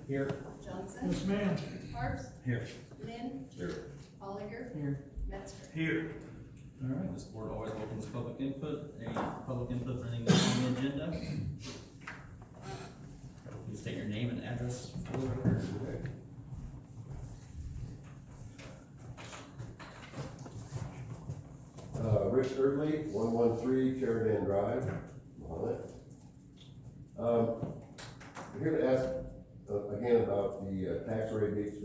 Here. Johnson. Yes, ma'am. Harps. Here. Lynn. Here. Holliger. Here. Metzger. Here. All right, this board always welcomes public input. Any public input for anything on the agenda? Please state your name and address for the record. Rich Erdley, 113 Caravan Drive, Mahomet. I'm here to ask again about the tax rebates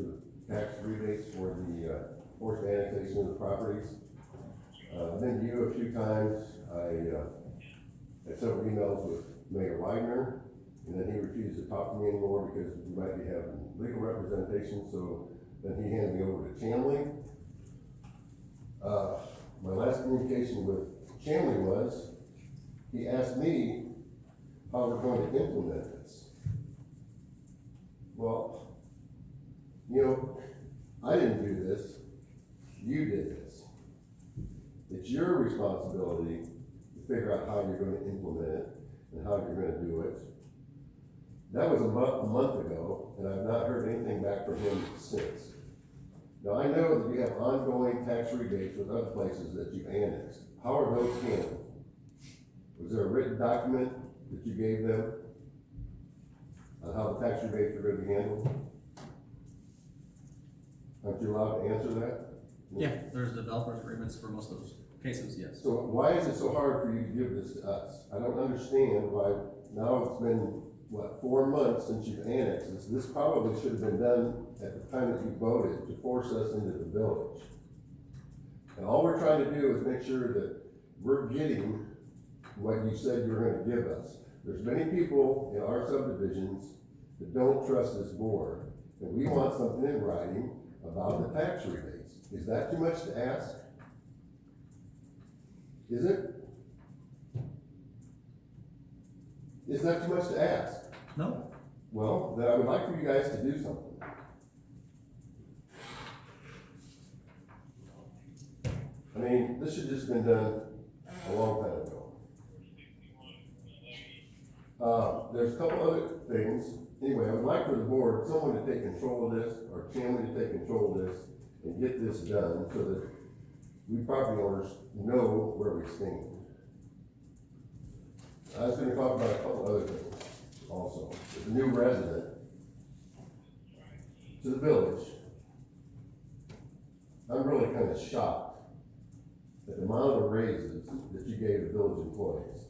for the forced annexation of the properties. I've been to you a few times. I had several emails with Mayor Wagner, and then he refused to talk to me anymore because we might be having legal representation, so then he handed me over to Chamley. My last communication with Chamley was, he asked me how we're going to implement this. Well, you know, I didn't do this, you did this. It's your responsibility to figure out how you're going to implement it and how you're going to do it. That was a month ago, and I've not heard anything back from him since. Now, I know that you have ongoing tax rebates with other places that you've annexed. How are those handled? Was there a written document that you gave them on how the tax rebates are going to be handled? Aren't you allowed to answer that? Yeah, there's developers agreements for most of those cases, yes. So why is it so hard for you to give this to us? I don't understand why, now it's been, what, 4 months since you've annexed this. This probably should have been done at the time that you voted to force us into the village. And all we're trying to do is make sure that we're getting what you said you were gonna give us. There's many people in our subdivisions that don't trust this board, and we want something in writing about the tax rebates. Is that too much to ask? Is it? Is that too much to ask? No? Well, then I would like for you guys to do something. I mean, this should just been done a long time ago. There's a couple other things. Anyway, I would like for the board, someone to take control of this, or Chamley to take control of this, and get this done so that we property owners know where we stand. I was gonna talk about a couple other things also. As a new resident to the village, I'm really kind of shocked at the amount of raises that you gave the village employees.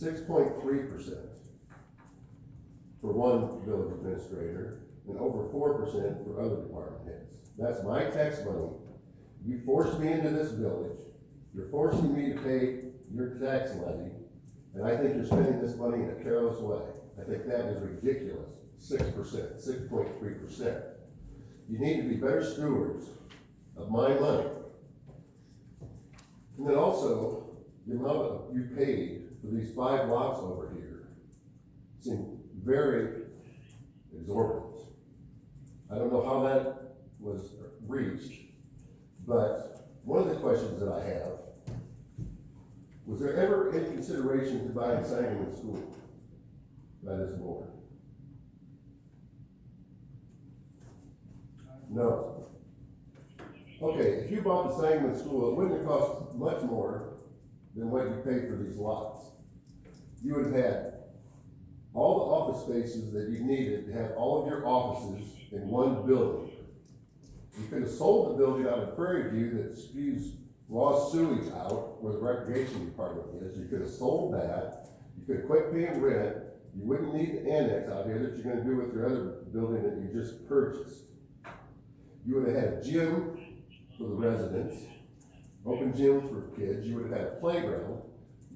6.3% for one village administrator and over 4% for other department heads. That's my tax money. You forced me into this village. You're forcing me to pay your tax levy, and I think you're spending this money in a careless way. I think that is ridiculous. 6%, 6.3%. You need to be better stewards of my money. And then also, the amount you paid for these 5 lots over here seemed very exorbitant. I don't know how that was reached, but one of the questions that I have, was there ever any consideration to buying Sangamon School by this board? No. Okay, if you bought the Sangamon School, it wouldn't have cost much more than what you paid for these lots. You would have had all the office spaces that you needed to have all of your offices in one building. You could have sold the building out of Prairie View that spews raw sewage out where the recreation department is. You could have sold that. You could have quit paying rent. You wouldn't need the annex out here that you're gonna do with your other building that you just purchased. You would have had a gym for the residents, open gym for kids. You would have had a playground.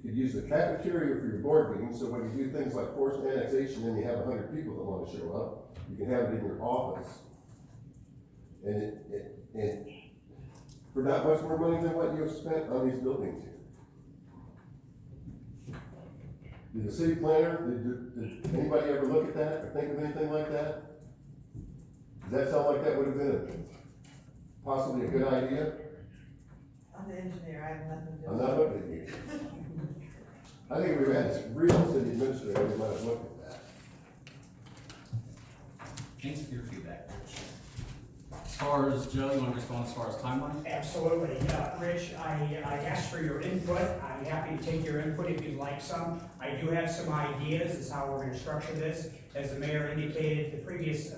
You could use the cafeteria for your board meetings, so when you do things like forced annexation and you have 100 people that want to show up, you can have it in your office. And for not much more money than what you have spent on these buildings here. Did the city planner, did anybody ever look at that or think of anything like that? Does that sound like that would have been possibly a good idea? I'm the engineer, I have nothing to do I'm with it. not looking at you. I think if we had a real city administrator, we might have looked at that. Thanks for your feedback, Rich. As far as Joe, you want to respond as far as timeline? Absolutely. Rich, I asked for your input. I'm happy to take your input if you'd like some. I do have some ideas as how we're going to structure this. As the mayor indicated, the previous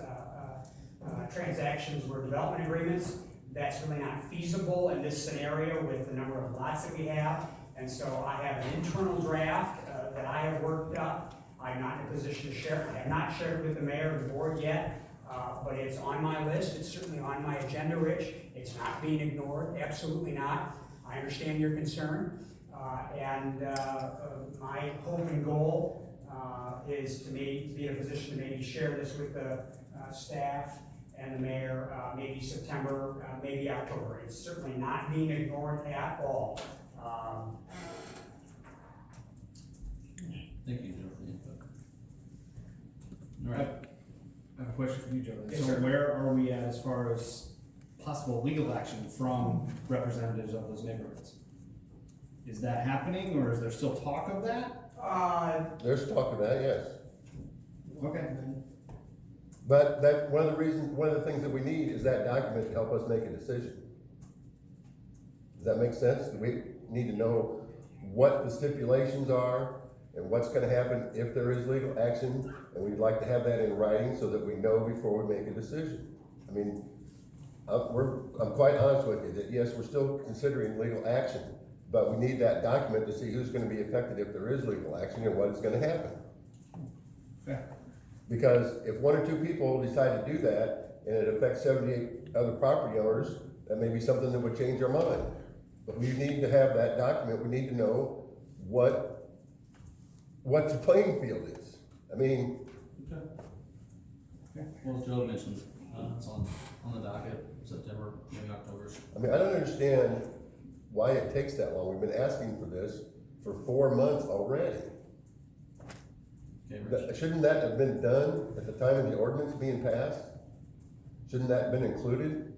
transactions were development agreements. That's really not feasible in this scenario with the number of lots that we have. And so I have an internal draft that I have worked up. I'm not in a position to share it. I have not shared it with the mayor or the board yet. But it's on my list, it's certainly on my agenda, Rich. It's not being ignored, absolutely not. I understand your concern. My hope and goal is to be in a position to maybe share this with the staff and the mayor, maybe September, maybe October. It's certainly not being ignored at all. Thank you, Joe, for the input. All right. I have a question for you, Joe. Yes, So sir. where are we at as far as possible legal action from representatives of those neighborhoods? Is that happening, or is there still talk of that? There's talk of that, yes. Okay. But that, one of the things that we need is that document to help us make a decision. Does that make sense? We need to know what the stipulations are and what's gonna happen if there is legal action, and we'd like to have that in writing so that we know before we make a decision. I mean, I'm quite honest with you that yes, we're still considering legal action, but we need that document to see who's gonna be affected if there is legal action and what is gonna happen. Okay. Because if one or two people decide to do that, and it affects 78 other property owners, that may be something that would change our mind. But we need to have that document, we need to know what the playing field is. I mean, Well, as Joe mentioned, it's on the docket, September, maybe October. I don't understand why it takes that long. We've been asking for this for 4 months already. Okay, Rich. Shouldn't that have been done at the time of the ordinance being passed? Shouldn't that have been included?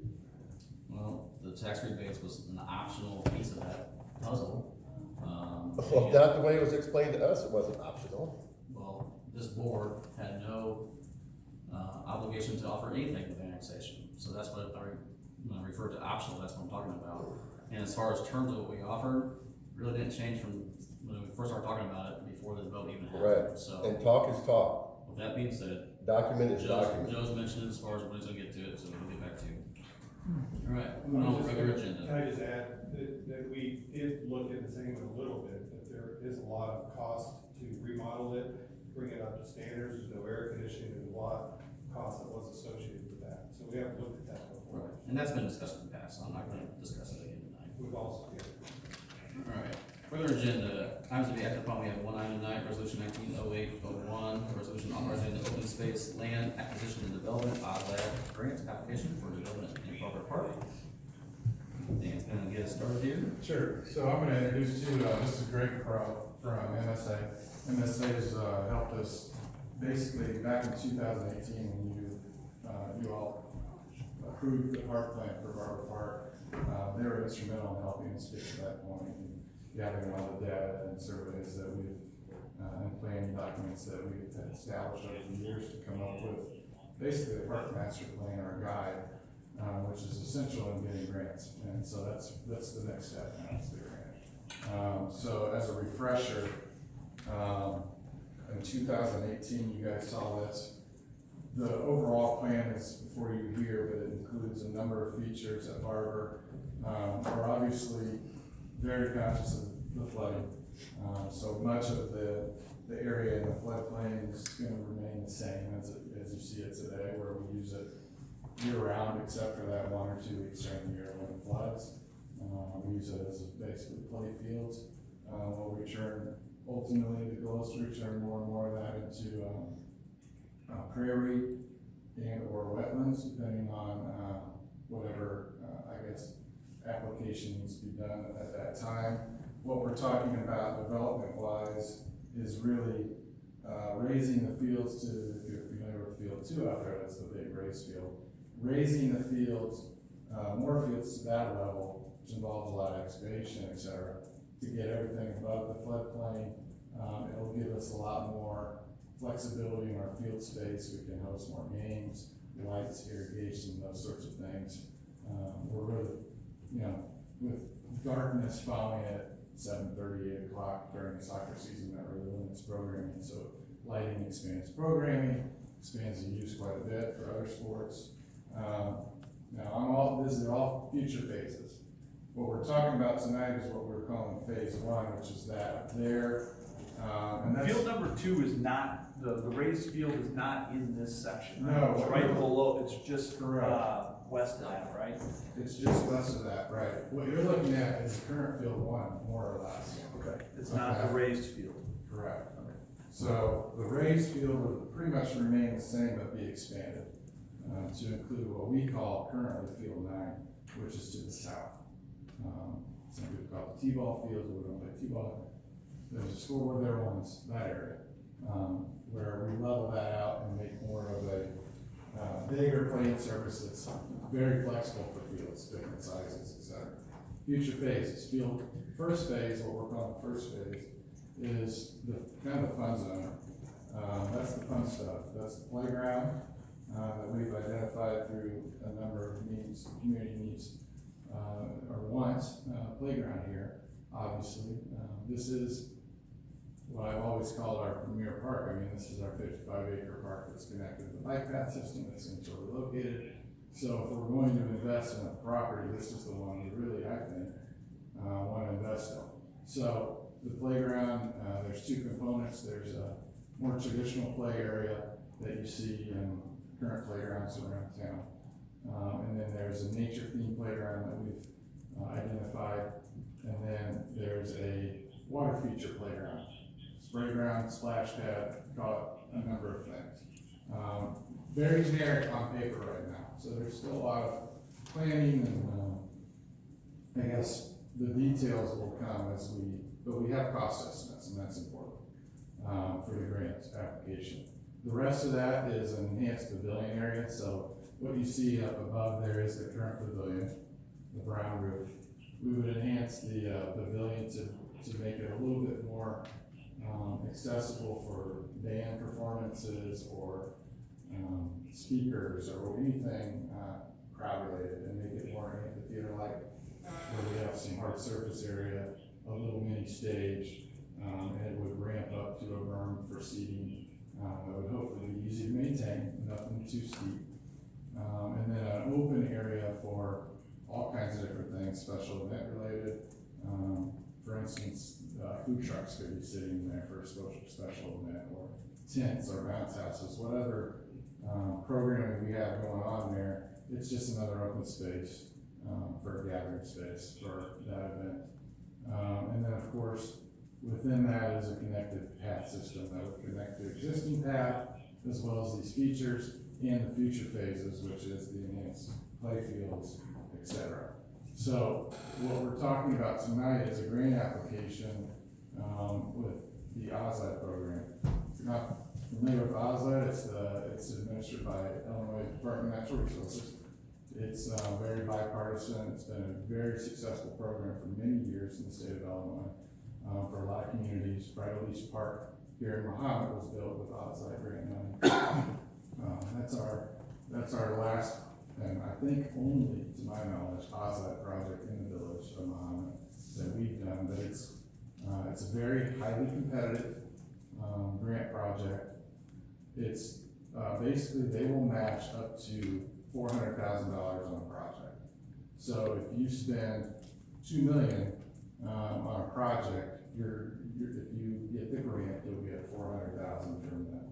Well, the tax rebates was an optional piece of that puzzle. Well, and- not the way it was explained to us, it wasn't optional. Well, this board had no obligation to offer anything with annexation. So that's what when I refer to optional, that's what I'm talking about. And as far as terms of what we offered, really didn't change from when we first started talking about it before the vote even happened. Right. So And talk is talk, with that being said, document is document. Joe's mentioned as far as when he's gonna get to it, so we'll get back to you. All right, moving on with regular agenda. Can I just add that we did look at the same a little bit, that there is a lot of cost to remodel it, bring it up to standards, there's no air conditioning, there's a lot of cost that was associated with that. So we have looked at that before. Right, and that's been discussed in the past, so I'm not gonna discuss it again tonight. We've also, All right, regular agenda, items to be acted upon, we have one item tonight, resolution 190801, a resolution authorizing the open space land acquisition and development, ODLAD grant application for development in Crawford Park. Dan's gonna get us started here. Sure, so I'm gonna introduce you, this is Greg Crow from MSA. MSA has, helped us basically back in 2018 when you all approved the park plan for Barber Park. They were instrumental in helping us get to that point and gathering all the data and surveys that we've, and planning documents that we've established over the years to come up with basically a park master plan or a guide, which is essential in getting grants. And so that's the next step, and that's the grant. So as a refresher, in 2018, you guys saw this. The overall plan is before you here, but it includes a number of features at Barber. We're obviously very conscious of the flooding. So much of the area in the floodplain is going to remain the same as you see it today, where we use it year round, except for that 1 or 2 weeks during the year when it floods. We use it as basically play fields. We'll return, ultimately, the goal is to return more and more of that into prairie and or wetlands, depending on whatever, application needs to be done at that time. What we're talking about development-wise is really raising the fields to, if you're familiar with Field 2 out there, that's the big race field. Raising the fields, more fields to that level, which involves a lot of excavation, et cetera, to get everything above the floodplain. It'll give us a lot more flexibility in our field space. We can host more games. lights, irrigation, those sorts of things. We're really, you know, with darkness following at 7:30, 8 o'clock during the soccer season, that really limits programming. So lighting expands programming, expands the use quite a bit for other sports. Now, this is all future phases. What we're talking about tonight is what we're calling phase one, which is that up there. And that's, Field number 2 is not, the raised field is not in this section. Right? No. It's right below, it's just, Correct. West of that, right? it's just west of that, right? What you're looking at is current field one, more or less. Okay. It's not the Okay. raised field. Correct. So the raised field would pretty much remain the same but be expanded to include what we call currently field 9, which is to the south. Some people call it T-ball field, we don't play T-ball. There's a scoreboard there once, that area, where we level that out and make more of a bigger playing surface that's very flexible for fields, different sizes, etc. Future phases, first phase, what we're calling first phase, is the kind of the fun zone. That's the fun stuff. That's the playground that we've identified through a number of needs, community needs, or wants. Playground here, obviously. This is what I've always called our premier park. I mean, this is our 55-acre park that's connected to the bike path system that's centrally located. So if we're going to invest in a property, this is the one we really, I think, want to invest in. So the playground, there's 2 components. There's a more traditional play area that you see in current playgrounds around town. And then there's a nature themed playground that we've identified. And then there's a water feature playground, spray ground, splash pad, call it a number of things. Very generic on paper right now. So there's still a lot of planning and I guess the details will come but we have cost estimates, and that's important for the grant application. The rest of that is an enhanced pavilion area. So what you see up above there is the current pavilion, the brown roof. We would enhance the pavilion to make it a little bit more accessible for band performances or speakers or anything crowd related, and make it more amphitheater-like, where we have some hard surface area, a little mini stage, and it would ramp up to a berm for seating that would hopefully be easy to maintain, nothing too steep. And then an open area for all kinds of different things, special event related. For instance, food trucks could be sitting there for a special event, or tents or bounce houses, whatever programming we have going on there. It's just another open space for a gathering space for that event. And then of course, within that is a connected path system that would connect the existing path as well as these features and the future phases, which is the enhanced play fields, etc. So what we're talking about tonight is a grant application with the OZLAD program. If you're not familiar with OZLAD, it's administered by Illinois Department of Natural Resources. It's very bipartisan. It's been a very successful program for many years in the state of Illinois for a lot of communities. Bridal Beach Park here in Mahomet was built with OZLAD grant money. That's our last, and I think only, to my knowledge, OZLAD project in the village of Mahomet that we've done. But it's a very highly competitive grant project. It's basically they will match up to $400,000 on a project. So if you spend $2 million on a project, if you get the grant, you'll get $400,000 from them.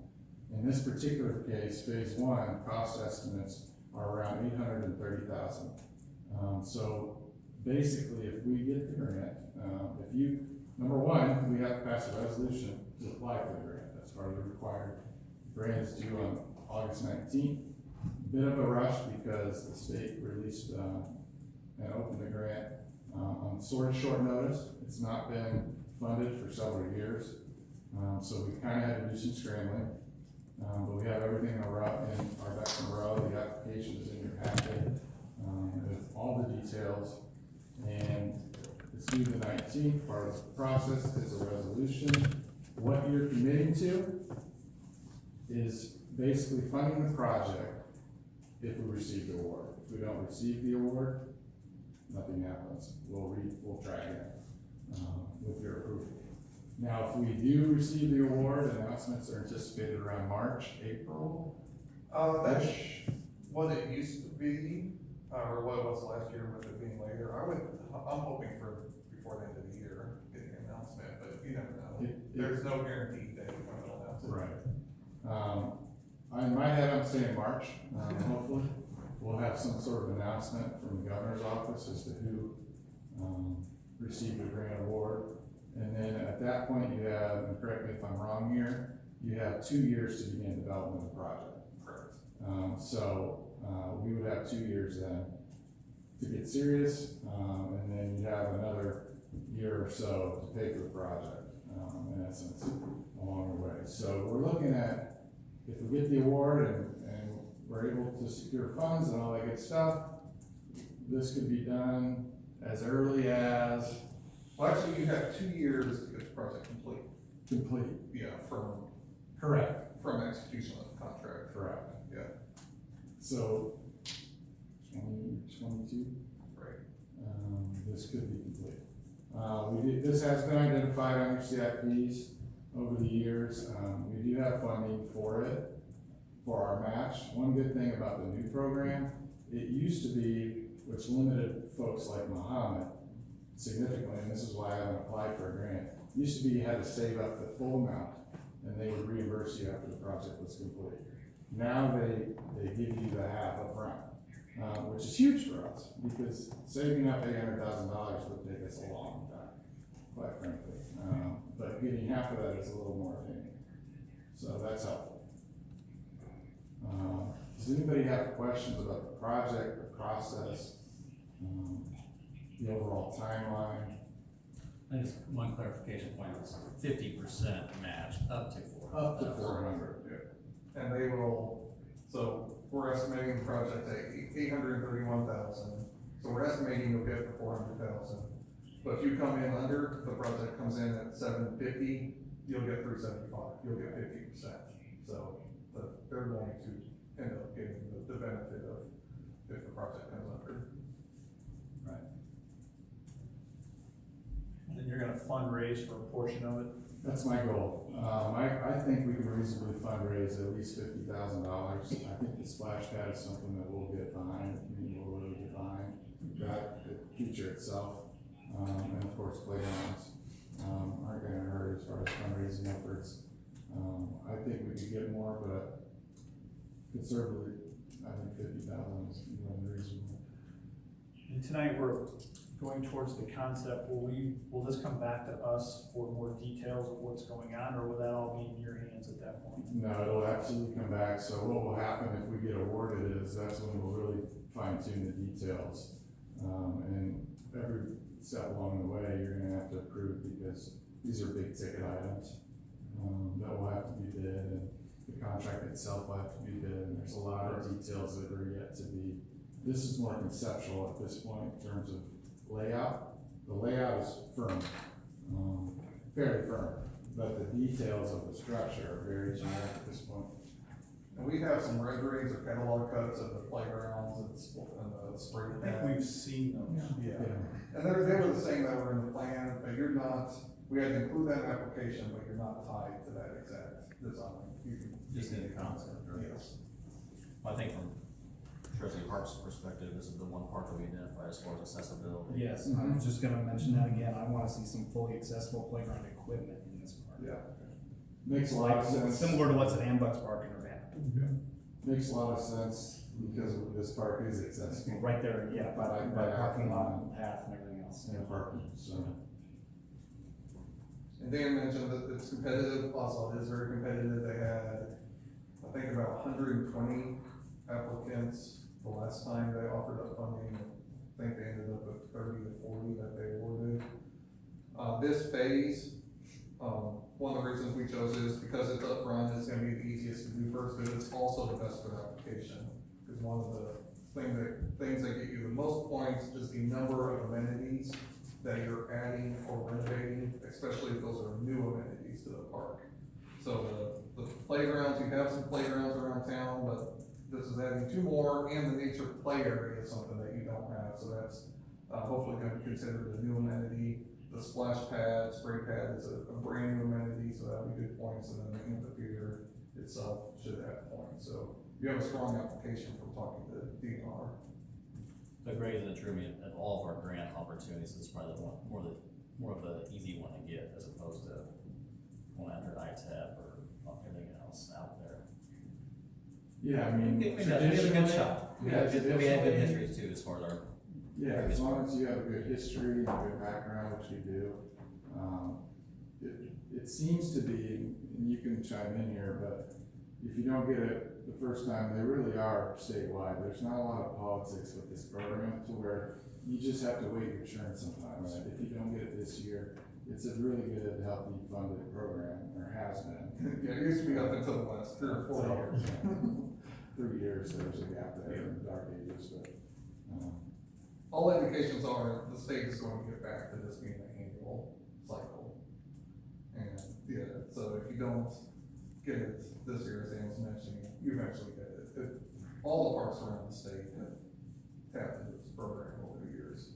In this particular case, phase 1 cost estimates are around $830,000. So basically, if we get the grant, number one, we have to pass a resolution to apply for the grant. That's part of the required. The grant is due on August 19th. Bit of a rush because the state released and opened the grant on sort of short notice. It's not been funded for several years, so we kind of had to do some scrambling. But we have everything in our ducks in a row. The application is in your packet with all the details, and it's due the 19th. Part of the process is a resolution. What you're committing to is basically funding the project if we receive the award. If we don't receive the award, nothing happens. We'll try again, with your approval. Now, if we do receive the award, announcements are anticipated around March, April. That's what it used to be, or what it was last year with it being later. I'm hoping for before the end of the year, getting an announcement, but you never know. There's no guarantee that you're going to announce it. Right. In my head, I'm saying March, hopefully. We'll have some sort of announcement from the governor's office as to who, received the grant award. And then at that point, you have, and correct me if I'm wrong here, you have 2 years to begin development of the project. Correct. We would have 2 years then to get serious, and then you have another year or so to pay for the project, in essence, along the way. So we're looking at, if we get the award and we're able to secure funds and all that good stuff, this could be done as early as Well, actually, you have 2 years to get the project complete. complete. Yeah, Correct. from execution of the contract. Correct. Yeah. So, 2022? Right. This could be complete. This has been identified on your CIPs over the years. We do have funding for it, for our match. One good thing about the new program, it used to be, which limited folks like Mahomet significantly, and this is why I haven't applied for a grant. It used to be you had to save up the full amount, and they would reimburse you after the project was complete. Now they give you the half up front, which is huge for us, because saving up $800,000 would take us a long time, quite frankly. But getting half of that is a little more appealing, so that's helpful. Does anybody have questions about the project, the process, the overall timeline? I just, one clarification point, it's 50% match up to 400. Up to 400, yeah. And they will, so we're estimating the project at 831,000. So we're estimating you'll get the 400,000. But if you come in under, the project comes in at 750, you'll get 375, you'll get 50%. So they're going to end up getting the benefit of if the project comes under. Then you're gonna fundraise for a portion of it. That's my goal. I think we can reasonably fundraise at least $50,000. I think the splash pad is something that we'll get behind, the community will really get behind. That, the feature itself, and of course playgrounds, aren't gonna hurt as far as fundraising efforts. I think we could get more, but conservatively, I think 50,000 is more than reasonable. And tonight, we're going towards the concept, will this come back to us for more details of what's going on, or will that all be in your hands at that point? No, it'll absolutely come back. So what will happen if we get awarded is that's when we'll really fine tune the details. And every step along the way, you're gonna have to approve, because these are big ticket items, that will have to be bid, and the contract itself will have to be bid, and there's a lot of details that are yet to be. This is more conceptual at this point in terms of layout. The layout is firm, fairly firm, but the details of the structure are very generic at this point. And we have some renderings or catalog cuts of the playgrounds and the spray I think pad. we've seen those. Yeah, and they were the same that were in the plan, but you're not, we had to include that in the application, but you're not tied to that exact design. You can Just in the concept, right? Yes. I think from Trustee Harp's perspective, this is the one part that we identified as far as accessibility. Yes, I was just gonna mention that again. I wanna see some fully accessible playground equipment in this park. Yeah. Makes a lot of sense. Similar to what's at Ambucks Park in Urbana. Makes a lot of sense, because this park is accessible. Right there, yeah, by By parking lot and path and everything else. And parking, so. And Dan mentioned that it's competitive, also it is very competitive. They had, I think, about 120 applicants the last time they offered up funding. I think they ended up with 30 to 40 that they awarded. This phase, one of the reasons we chose it is because it's upfront, it's gonna be the easiest to do first, but it's also the best for the application. Because one of the things that get you the most points is the number of amenities that you're adding or renovating, especially if those are new amenities to the park. So the playgrounds, you have some playgrounds around town, but this is adding two more, and the nature play area is something that you don't have, so that's, hopefully gonna be considered a new amenity. The splash pad, spray pad is a brand new amenity, so that'll be good points, and then the amphitheater itself should have points, so you have a strong application from talking to DNR. The grade and the trimming of all of our grant opportunities is probably the one, more of the easy one to get as opposed to going after ITAP or everything else out there. Yeah, I mean, We had a good shot. We had good traditionally- histories too, as far as our, Yeah, as long as you have a good history and a good background, which you do. It seems to be, and you can chime in here, but if you don't get it the first time, they really are statewide. There's not a lot of politics with this program to where you just have to wait your turn sometimes. Right. If you don't get it this year, it's a really good, healthy funded program, or has been. Yeah, it used to be up until the last 3 or 4 years. 3 years, there was a gap there in the dark ages, but, all indications are the state is going to get back to this being an annual cycle. And, yeah, so if you don't get it this year, as Ann was mentioning, you eventually get it. All the parks around the state have tapped into this program over the years.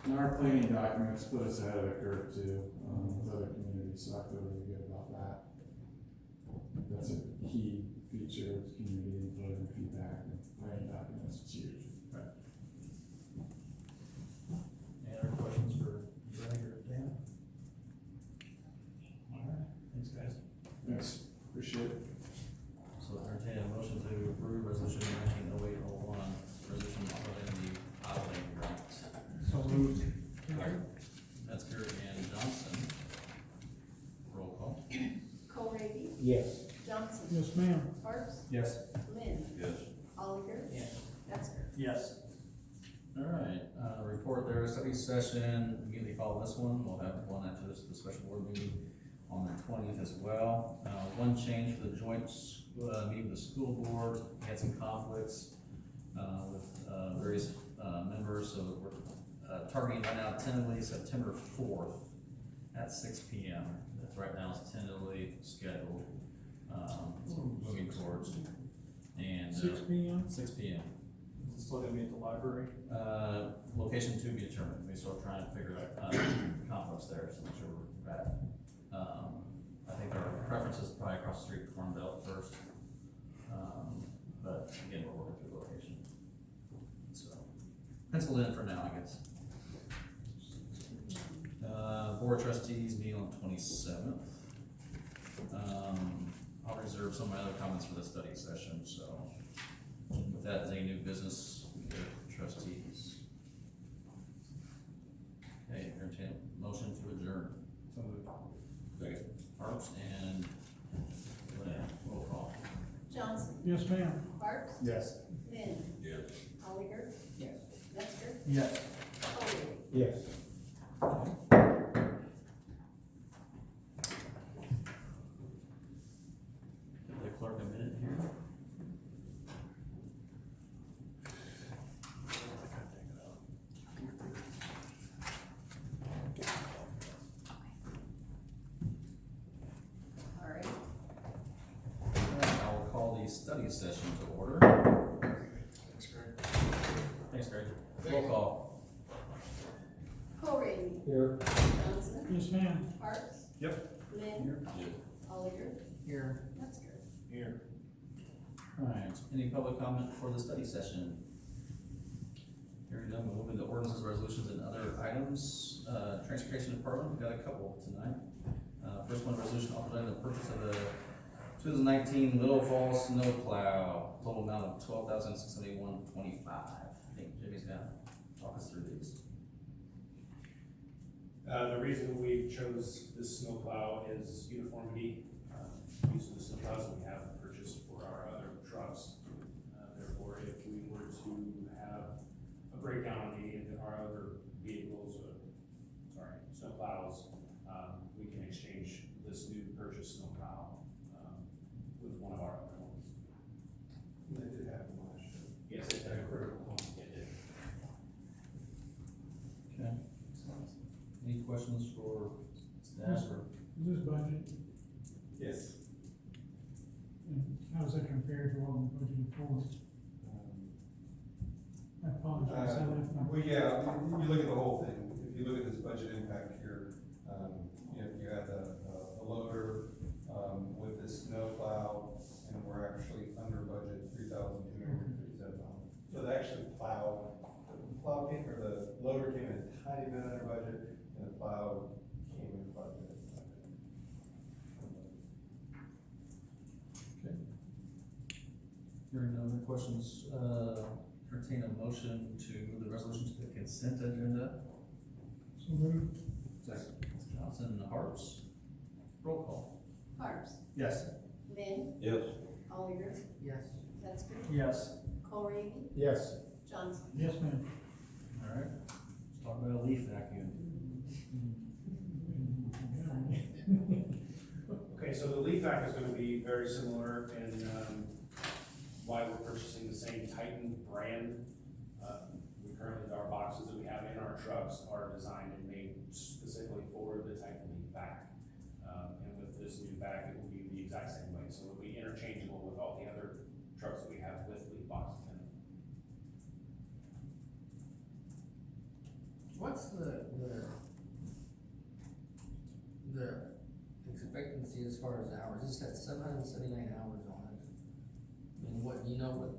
And our planning documents put us ahead of the curve too, with other communities, so I feel really good about that. That's a key feature of community input and feedback, and planning documents is huge. any other questions for Greg or Dan? All right, thanks guys. Yes, appreciate it. So entertain a motion to approve resolution 190801, resolution authorizing the Island grant. So moved. Metzger and Johnson. Roll call. Kohlrabi, Yes. Johnson, Yes, ma'am. Parks, Yes. Lynn, Yes. Oliver, Yes. Metzger. Yes. All right, report there, study session, immediately follow this one, we'll have one after this, the special board meeting on the 20th as well. One change for the joint, meeting with the school board, had some conflicts, with, various, members, so we're, targeting right now tentatively September 4th at 6 p.m. That's right now, it's tentatively scheduled, moving towards, and. 6 p.m.? 6 p.m. Is it still gonna be at the library? Location to be determined, we still trying to figure out, conflicts there, so make sure we're back. I think our preference is probably across the street, Corn Belt first. But again, we're working through location. So, penciled in for now, I guess. Board trustees meeting on the 27th. I'll reserve some of my other comments for the study session, so. With that, is any new business with the trustees? Okay, entertain a motion to adjourn. Second. Parks and Lynn, roll call. Johnson, Yes, ma'am. Parks, Yes. Lynn, Yes. Oliver, Yes. Metzger, Yes. Kohlrabi. Yes. Give the clerk a minute here. All right, I will call the study session to order. Thanks, Greg. Roll call. Kohlrabi, Here. Johnson, Yes, ma'am. Parks. Yep. Lynn, Oliver, Here. Metzger. Here. Alright, any public comment for the study session? Hearing none, we'll move into ordinances, resolutions, and other items. Transportation Department, we've got a couple tonight. First one, resolution authorizing the purchase of the 2019 Little Falls snow plow, total amount of $12,671.25. I think Jimmy's gonna talk us through these. The reason we chose this snowplow is uniformity. Use of the snowplows that we have purchased for our other trucks. Therefore, if we were to have a breakdown on any of our other vehicles, snowplows, we can exchange this new purchased snowplow, with one of our other ones. They did have them last year. Yes, it's a critical one. It did. Okay. Any questions for staff or? Is this budget? Yes. I apologize. I left my- Well, yeah, you look at the whole thing, if you look at this budget impact here, you have the loader, with this snow plow, and we're actually under budget $3,257. So the actually the loader came in a tiny bit under budget, and the plow came in quite a bit. Hearing no other questions, entertain a motion to move the resolution to the consent agenda. So moved. Second. Johnson, Harps, roll call. Harps, Yes. Lynn, Yes. Collier, Yes. Metzger, Yes. Colby, Yes. Johnson. Yes, ma'am. All right, let's talk about a leaf vacuum. Okay, so the leaf vac is gonna be very similar in, why we're purchasing the same Titan brand. We currently, our boxes that we have in our trucks are designed and made specifically for the Titan leaf vac. And with this new vac, it will be the exact same way, so it'll be interchangeable with all the other trucks that we have with leaf boxes in them. What's the expectancy as far as hours? This had 779 hours on it. I mean, what, do you know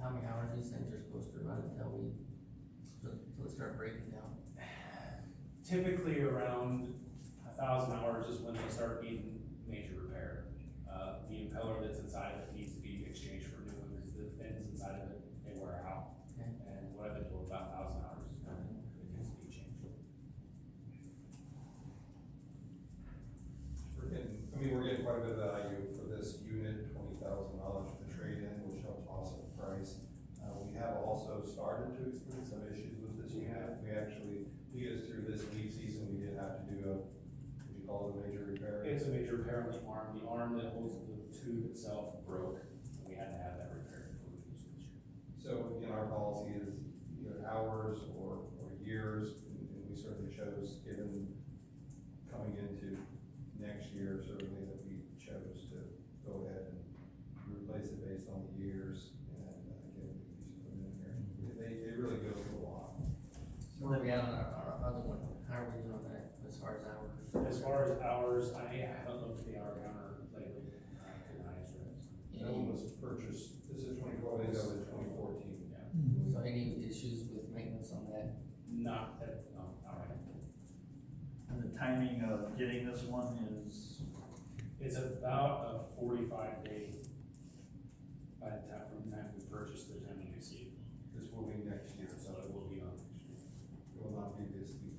how many hours these things are supposed to run until they start breaking down? Typically around 1,000 hours is when they start needing major repair. The impeller that's inside of it needs to be exchanged for new ones, the fins inside of it, they wear out. Okay. And what I've been told, about 1,000 hours is when it needs to be changed. We're getting quite a bit of value for this unit, $20,000 for the trade-in, which helps offset the price. We have also started to experience some issues with this unit. We actually, to get us through this leaf season, we did have to do would you call it a major repair? It's a major repair on the arm. The arm that holds the tube itself broke, and we had to have that repaired before we could use it this year. So, again, our policy is either hours or years, and we certainly chose, given coming into next year, certainly that we chose to go ahead and replace it based on the years and get a new piece of equipment in here. They really go through a lot. Where are we at on our other one? How are we doing on that as far as hours? As far as hours, I haven't looked at the hour counter lately, couldn't answer it. That one was purchased, this is 2012, they go to 2014. Yeah, So any issues with maintenance on that? not that, no, not right. And the timing of getting this one is, It's about a 45-day by the time, from the time we purchase to the time we receive. This will be next year, So it will be on next year. it will not be this week.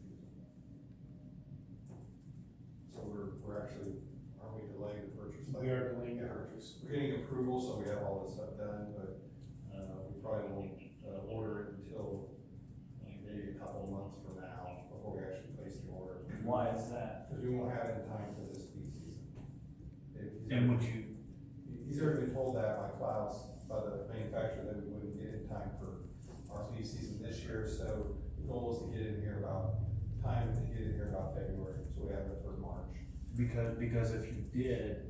So we're actually, aren't we delaying the purchase? We are delaying the purchase. We're getting approval, so we have all this stuff done, but, we probably won't, order it until maybe a couple of months from now, before we actually place the order. why is that? Because we won't have it in time for this leaf season. And would you, He's already been told that by Klaus, by the manufacturer, that we wouldn't get in time for our leaf season this year, so the goal is to get in here about February, so we have it for March. Because if you did,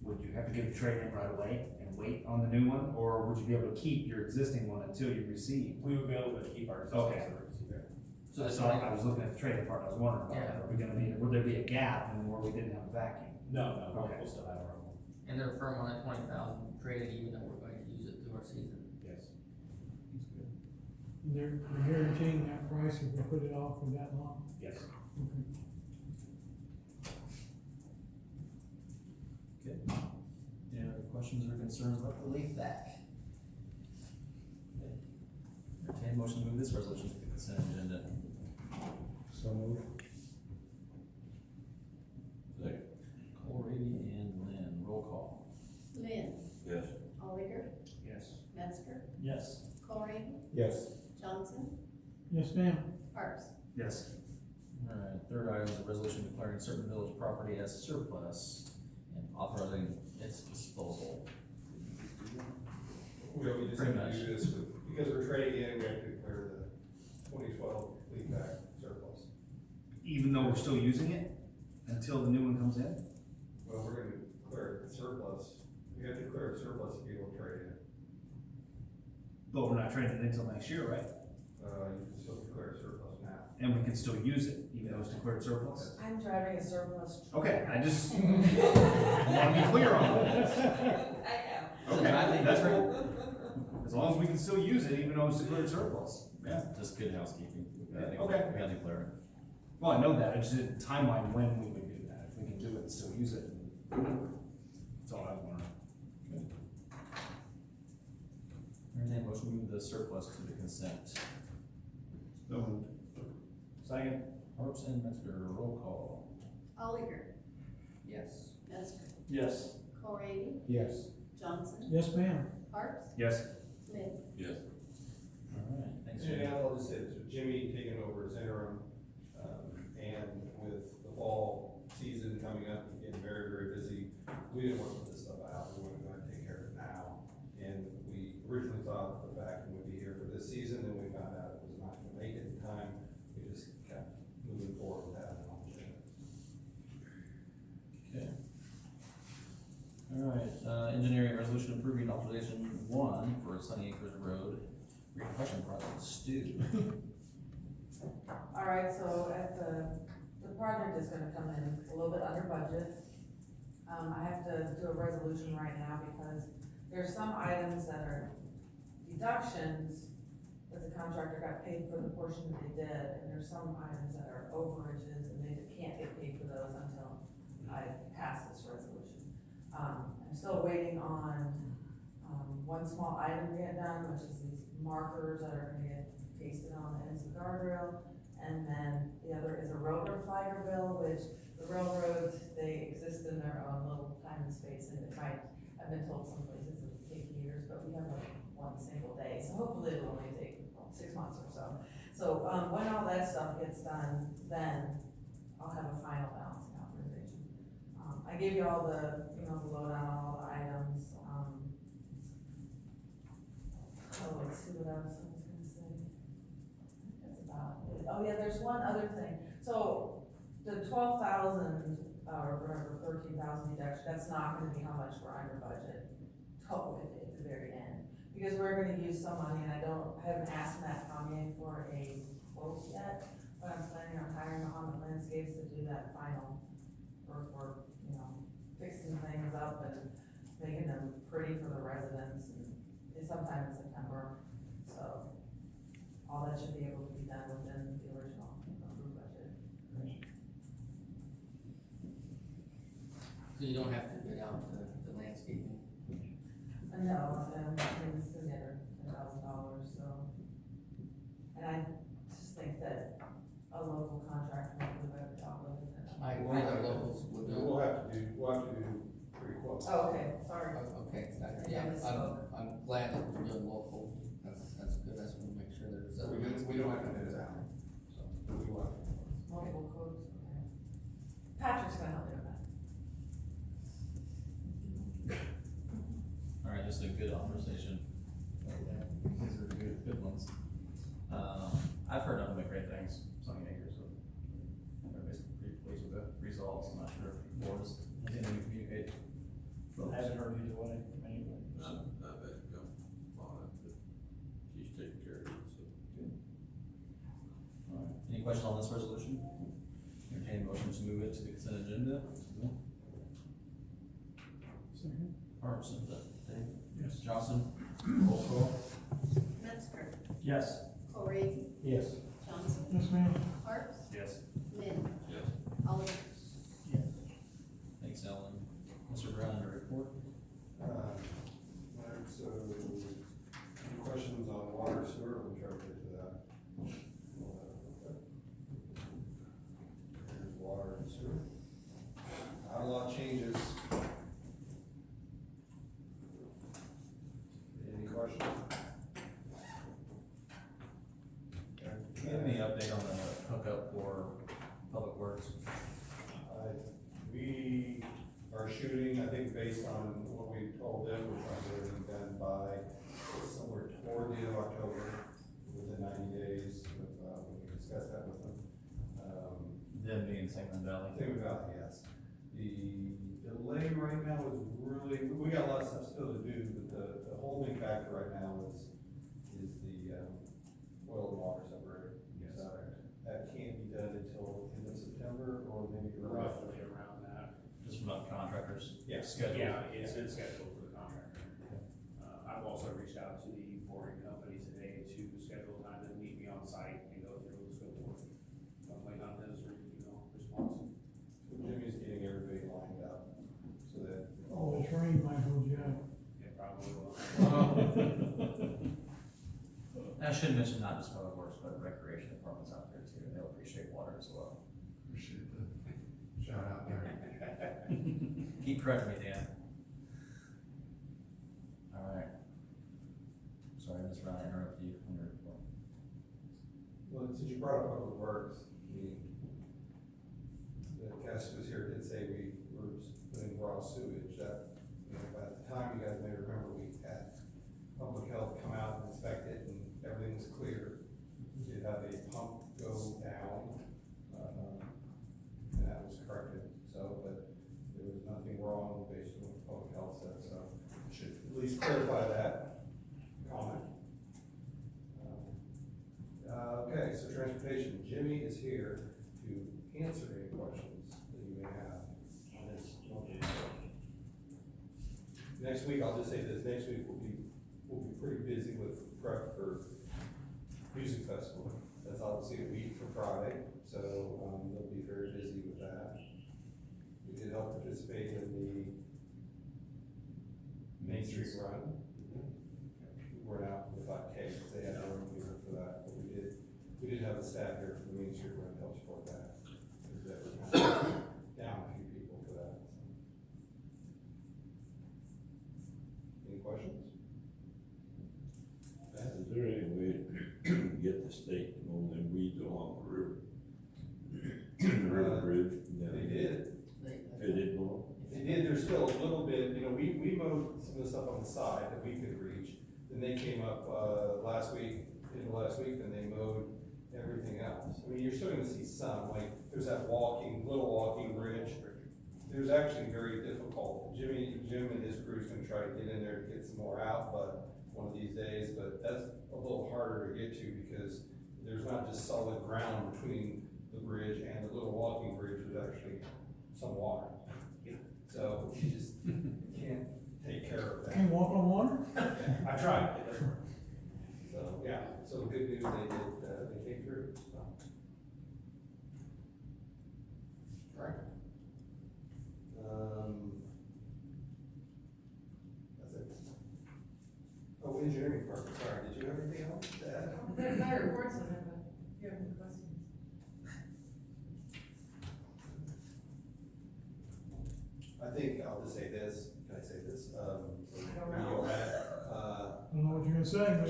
would you have to give the trade in right away and wait on the new one, or would you be able to keep your existing one until you receive? We would be able to keep our Okay. existing service. So that's why I was looking at the trade part, I was wondering about that, are we gonna need, would there be a gap in where we didn't have a vacuum? No, Okay. we'll still have our own. And they're firm on that 20,000 trade, even though we're going to use it through our season. Yes. They're guaranteeing that price if we put it off for that long. Yes. okay, any other questions or concerns about the leaf vac? Okay. Entertain a motion to move this resolution to the consent agenda. So moved. Second. Colby and Lynn, roll call. Lynn, Yes. Collier, Yes. Metzger, Yes. Colby, Yes. Johnson, Yes, ma'am. Harps. Yes. Alright, third item is a resolution declaring certain village property as surplus and authorizing its disposal. We just Pretty have to much. do this because we're trading in, we have to declare the 2012 leaf back surplus. Even though we're still using it until the new one comes in? Well, we're gonna declare it surplus, we have to declare it surplus to be able to trade it in. But we're not trading it until next year, right? You can still declare surplus now. And we can still use it, even though it's declared surplus? I'm driving a surplus. Okay, I just wanna be clear on that. I am. Okay, that's right. As long as we can still use it, even though it's declared surplus. Yeah, just good housekeeping. Okay. We gotta declare it. Well, I know that, I just didn't timeline when we would do that, if we can do it and still use it. That's all I was wondering. Entertained motion to move the surplus to the consent. So moved. Second. Harps and Metzger, roll call. Oliver, Yes. Metzger, Yes. Colby, Yes. Johnson, Yes, ma'am. Harps, Yes. Smith. Alright, thanks, And Jimmy. I'll just say this, with Jimmy taking over as interim, and with the fall season coming up and getting very, very busy, we didn't want to put this stuff out, we wanted to go ahead and take care of it now. And we originally thought the vacuum would be here for this season, and we found out it was not gonna make it in time, we just kept moving forward with that and all that. Okay. Alright, engineering resolution approving authorization 1 for Sunny Acres Road repercussion project, Stu. Alright, so the project is gonna come in a little bit under budget. I have to do a resolution right now because there's some items that are deductions that the contractor got paid for the portion that they did, and there's some items that are overages and they can't get paid for those until I pass this resolution. I'm still waiting on, one small item to get done, which is these markers that are gonna get pasted on the ends of the guardrail. And then the other is a roadway flagger bill, which the railroads, they exist in their own little time and space, and it might, I've been told some places it would take years, but we have like one single day, so hopefully it'll only take 6 months or so. So, when all that stuff gets done, then I'll have a final balancing authorization. I gave you all the, the lowdown on all the items, oh, let's see what else I was gonna say. That's about it. Oh yeah, there's one other thing. So the 12,000, or whatever, 13,000 deduction, that's not gonna be how much we're under budget totally at the very end. Because we're gonna use some money, and I haven't asked Matt Pommier for a quote yet, but I'm planning on hiring Mahomet Landscapes to do that final work, fixing things up and making them pretty for the residents, and it's sometime in September, so all that should be able to be done within the original approved budget. So you don't have to bid out the landscaping? No, it's considered $10,000, so. And I just think that a local contractor will do a better job with it than. I agree that locals would do. We'll have to do 3 quotes. Oh, okay, sorry. Okay, yeah, I'm glad that we're doing local, that's good, that's what we make sure there's. We don't have to do it out, so, we will have to. Multiple codes, okay. Patrick's gonna help me with that. Alright, just a good authorization. These are good ones. I've heard nothing but great things, Sunny Acres, so everybody's pretty pleased with the results. I'm not sure if the board has anything to communicate. I haven't heard either way, anyway. Not bad, go on it, but she's taking care of it, so. Alright, any questions on this resolution? Entertaining motion to move it to the consent agenda. Second. Harps, is that Dave? Yes. Johnson, roll call. Metzger, Yes. Colby, Yes. Johnson, Yes, ma'am. Harps, Yes. Smith. Yes. Oliver, Thanks, Ellen. Mr. Brown, your report? Alright, so, any questions on water sewer, we'll try to get to that. Here's water and sewer. Not a lot changes. Any questions? Give me an update on the hookup for Public Works. We are shooting, I think based on what we told them, we're trying to get everything done by somewhere toward the end of October, within 90 days, we can discuss that with them. Them being Sangamon Valley. Think about, yes. The delay right now is really, we got a lot of stuff still to do, but the holding factor right now is scheduled. Yeah, it's been scheduled for the contractor. I've also reached out to the boring company today to schedule time to meet me on site and go through the scope of work. So I'm waiting on his, response. So Jimmy's getting everybody lined up, so that. Oh, this rain might hold you up. Yeah, probably will. I should mention not just public works, but recreation departments out there too, they'll appreciate water as well. Appreciate the shout out there. Keep correcting me, Dan. Alright. Sorry, Ms. Ryan, I interrupted you on your report. Well, since you brought up Public Works, Cass was here, did say we were putting raw sewage, that, by the time, you guys may remember, we had Public Health come out and inspect it, and everything was clear. We did have a pump go down, and that was corrected, so, but there was nothing wrong based on what Public Health said, so we should at least clarify that comment. Okay, so transportation, Jimmy is here to answer any questions that you may have on this. Next week, I'll just say this, next week we'll be pretty busy with prep for music festival. That's obviously a week from Friday, so, they'll be very busy with that. We did help participate in the Main Street Run. We weren't out for the 5K, because they had their own gear for that, but we did have a staff here from the Main Street Run to help support that. Because that was kind of down a few people for that. Any questions? Is there any way to get the state to mow them weeds along the river? The river bridge? They did. They did mow? They did, there's still a little bit, we mowed some of the stuff on the side that we could reach. Then they came up, last week, and they mowed everything else. I mean, you're still gonna see some, like, there's that little walking bridge. There's actually very difficult. Jim and his crew's gonna try to get in there to get some more out, but one of these days, but that's a little harder to get to because there's not just solid ground between the bridge and the little walking bridge, there's actually some water. So you just can't take care of that. Can you walk on water? I tried, it doesn't work. So, yeah, so good news, they came through, so. Right. That's it. Oh, engineering department, sorry, did you have anything else to add? There's my reports in there, but if you have any questions. I think I'll just say this, can I say this? don't know. I don't know what you're gonna say, but.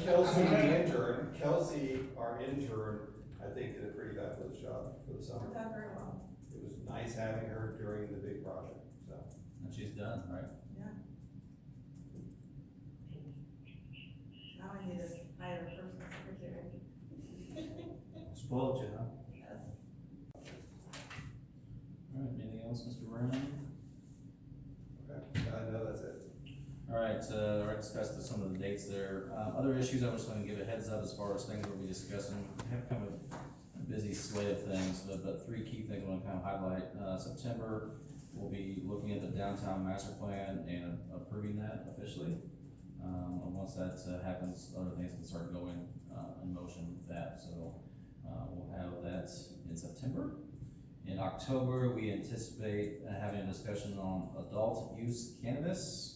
Kelsey, our intern, I think did a pretty fabulous job for the summer. Worked out very well. It was nice having her during the big project, so. And she's done, right? Yeah. Now I need to hire a personal secretary. Spoiled you, huh? Yes. Alright, anything else, Mr. Brown? Okay, no, that's it. Alright, I already discussed some of the dates there. Other issues, I was just gonna give a heads up as far as things we'll be discussing. We have kind of a busy slate of things, but three key things I wanna kind of highlight. September, we'll be looking at the downtown master plan and approving that officially. And once that happens, other things can start going in motion with that, so we'll have that in September. In October, we anticipate having a discussion on adult use cannabis,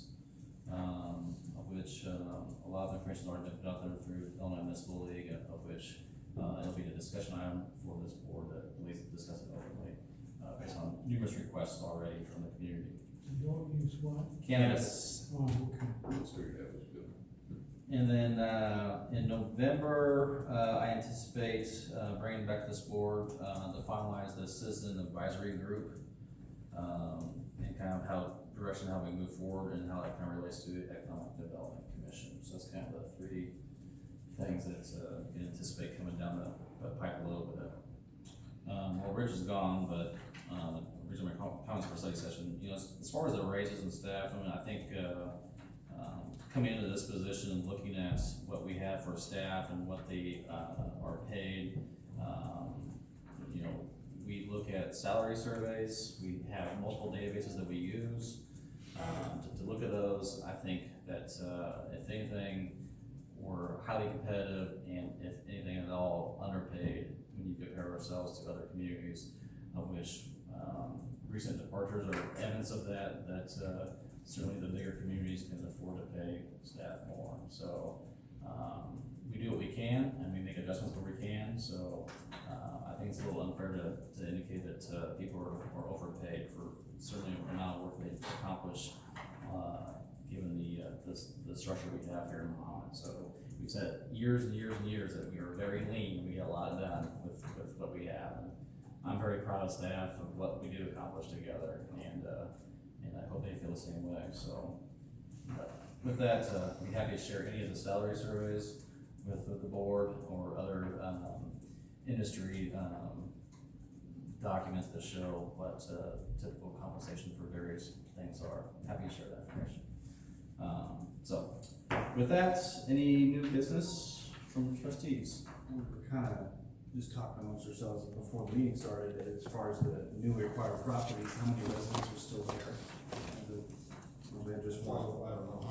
of which a lot of information has already been put out there through Illinois Municipal League, of which it'll be the discussion item for this board to at least discuss it openly, based on numerous requests already from the community. Don't use what? Cannabis. Oh, okay. That's good, that was good. And then, in November, I anticipate, bringing back to this board, to finalize the citizen advisory group, and kind of how we move forward and how that kind of relates to the Economic Development Commission. So that's kind of the three things that, you can anticipate coming down the pipe a little bit. Well, Rich is gone, but, originally my comments for study session, you know, as far as the raises and staff, I mean, I think, coming into this position and looking at what we have for staff and what they are paid, you know, we look at salary surveys, we have multiple databases that we use. to look at those. I think that, if anything, we're highly competitive, and if anything at all, underpaid when you compare ourselves to other communities, of which, recent departures are evidence of that, certainly the bigger communities can afford to pay staff more. So, we do what we can, and we make adjustments where we can, so, I think it's a little unfair to indicate that, people are overpaid for certainly the amount of work they accomplish, given the structure we have here in Mahomet. So, we've said years and years and years that we are very lean, we get a lot done with what we have. And I'm very proud of staff of what we do accomplish together, and I hope they feel the same way, so. But with that, I'd be happy to share any of the salary surveys with the board or other, industry, documents that show what, typical compensation for various things are. Happy to share that information. So, with that, any new business from trustees? We're kind of just talking amongst ourselves before the meeting started, that as far as the newly acquired properties, how many residents are still there? Was there just one? I don't know,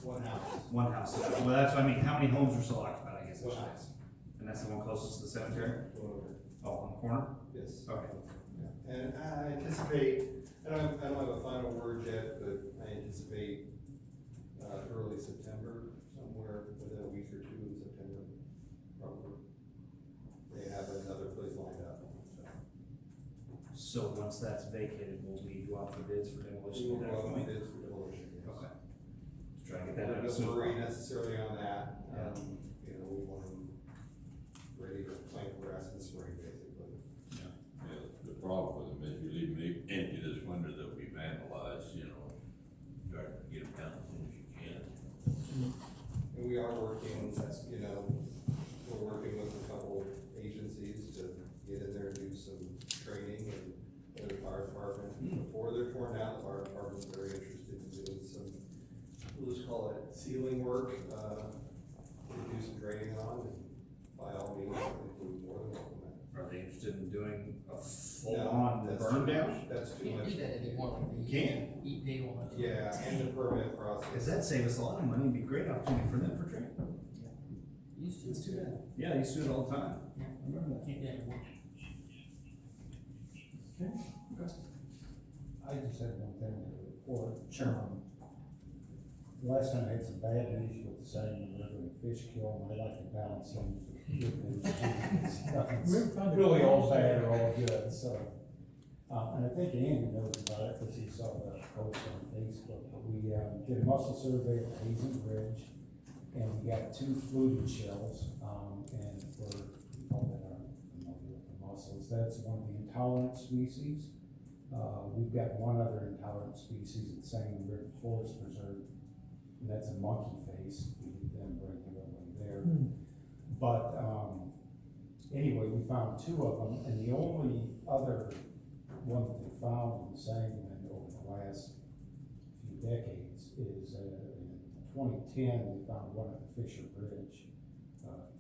one house. One house, well, that's what I mean, how many homes are still occupied, I guess I should ask. And that's the one closest to the cemetery? Oh, on the corner? Yes. Okay. And I anticipate, I don't have a final word yet, but I anticipate, early September, somewhere within a week or two in September, probably. They have another place lined up, so. So once that's vacated, will we go out for bids for demolition? We'll at go that out point? for bids for demolition, yes. Okay. Just try to get that Not out as soon as worry possible. necessarily on that, Yeah. you know, we want them ready to plant grass in the spring, basically. Yeah, the problem with them is you leave them empty this winter, they'll be vandalized, you know, try to get them down as soon as you can. And we are working, you know, we're working with a couple agencies to get in there and do some training and the fire department. Before they're torn down, the fire department's very interested in doing some, we'll just call it sealing work, to do some training on, and by all means, we're more than welcome to. Are they interested in doing a No, full-on that's burn too down? much. That's too Can't much. do that anymore, like You they can. eat day one. Yeah, and the permit Cause process. that'd save us a lot of money, it'd be a great opportunity for them for training. Used to. Let's do that. Yeah, they used to do it all the time. Yeah. I remember that. Can't do that anymore. I just had one thing to report. Sure. Last time I had some bad news with the Saginaw River and fish kill, and I like to balance things with good news. Nothing's really all bad or all good, so. And I think Andy knows about it, because he saw the post on Facebook, but we, did a mussel survey at Hazen Bridge, and we got 2 fluted shells, and we call that our mussels. That's one of the intolerant species. We've got one other intolerant species at Saginaw River Forest Preserve, and that's a monkey face. We didn't bring it over there. But, anyway, we found 2 of them, and the only other one that they found in Saginaw over the last few decades is, in 2010, we found one at the Fisher Bridge,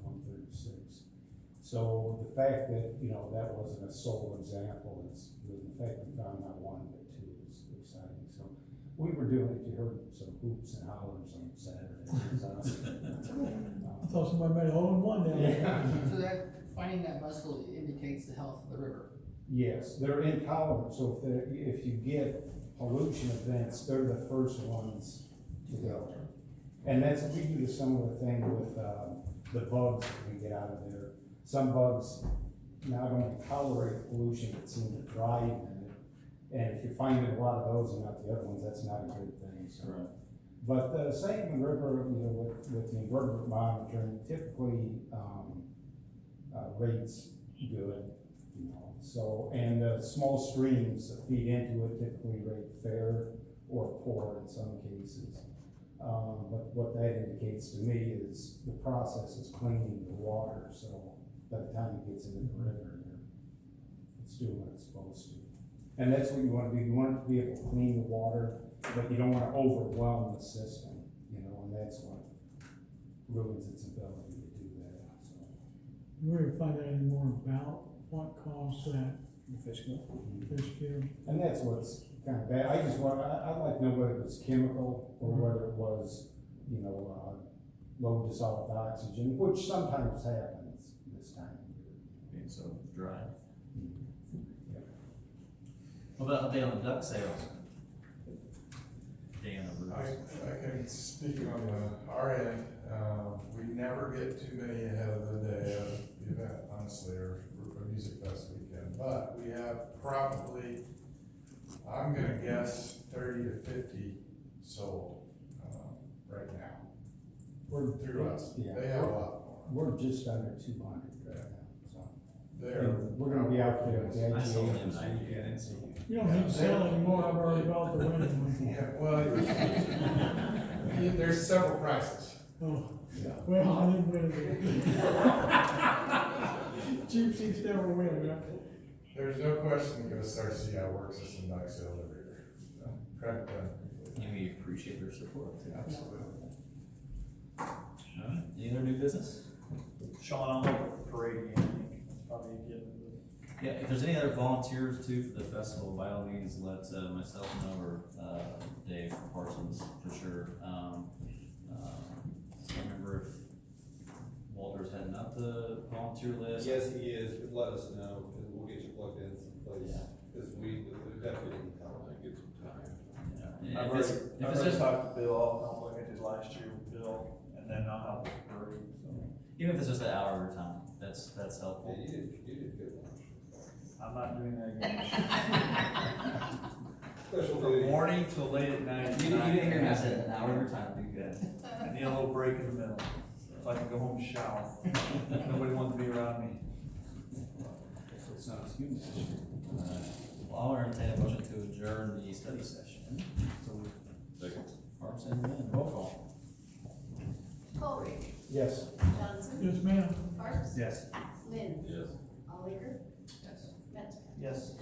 136. So the fact that, you know, that wasn't a sole example is good. The fact we found not 1 but 2 is exciting. So we were doing it, you heard some hoops and hollers on Saturday. It was awesome. I thought somebody made a hole in one down there. So that, finding that mussel indicates the health of the river. Yes, they're intolerant, so if you get pollution events, they're the first ones to go. And that's, we do a similar thing with, the bugs that we get out of there. Some bugs not only tolerate pollution, but seem to thrive in it. And if you're finding a lot of those and not the other ones, that's not a good thing, so. Right. But the Saginaw River, you know, with the invertebrate monitoring, typically, rates good, you know. So, and small streams that feed into it typically rate fair or poor in some cases. But what that indicates to me is the process is cleaning the water, so by the time it gets into the river, it's doing what it's supposed to. And that's what you want to do. You want it to be able to clean the water, but you don't want to overwhelm the system, you know, and that's what ruins its ability to do that, so. You ever find out any more about what caused that The fish kill? fish kill? And that's what's kind of bad. I just want, I'd like to know whether it was chemical or whether it was, you know, low dissolved oxygen, which sometimes happens this time of year. Being so dry. What about update on the duck sales? Dan over I can speak on our end, we never get too many ahead of the day of the event, honestly, or a music fest weekend, but we have probably, I'm gonna guess 30 to 50 sold, right now, through us. Yeah. They have a lot more. We're just under 200 right now, so. They're. We're gonna be out there at the I sold them IGA. 90, I didn't see you. You don't need to sell anymore, I've already bought the winning one. Yeah, well, there's several prices. Oh, Yeah. well, I didn't win it. Cheap seats never win, right? There's no question you're gonna start to see how it works with some duck sales every year. So, credit them. And we appreciate their support too. Absolutely. Alright, any other new business? Sean, I'll look at the parade again, I think, that's probably a given. Yeah, if there's any other volunteers too for the festival, by all means, let myself know or Dave Parsons for sure. Can't remember if Walter's heading up the volunteer list. Yes, he is, but let us know, and we'll get you plugged in someplace this week, but we definitely need help. Get some time. Yeah. I've If it's, already, if I've it's already just, talked to Bill, I'll help like I did last year with Bill, and then I'll help with the parade, so. even if it's just an hour at a time, that's helpful. Yeah, you did good one. I'm not doing that again. Special From duty. morning till late at night. You didn't hear me, I said an hour at a time, would be good. I need a little break in the middle, so I can go home and shower. Nobody wants to be around me. It's not a student session. Well, I'll entertain a motion to adjourn the study session. Second. Parks and Rec, roll call. Colby, Yes. Johnson, Yes, ma'am. Parks, Yes. Lynn, Yes. Oliver, Yes. Metzger. Yes.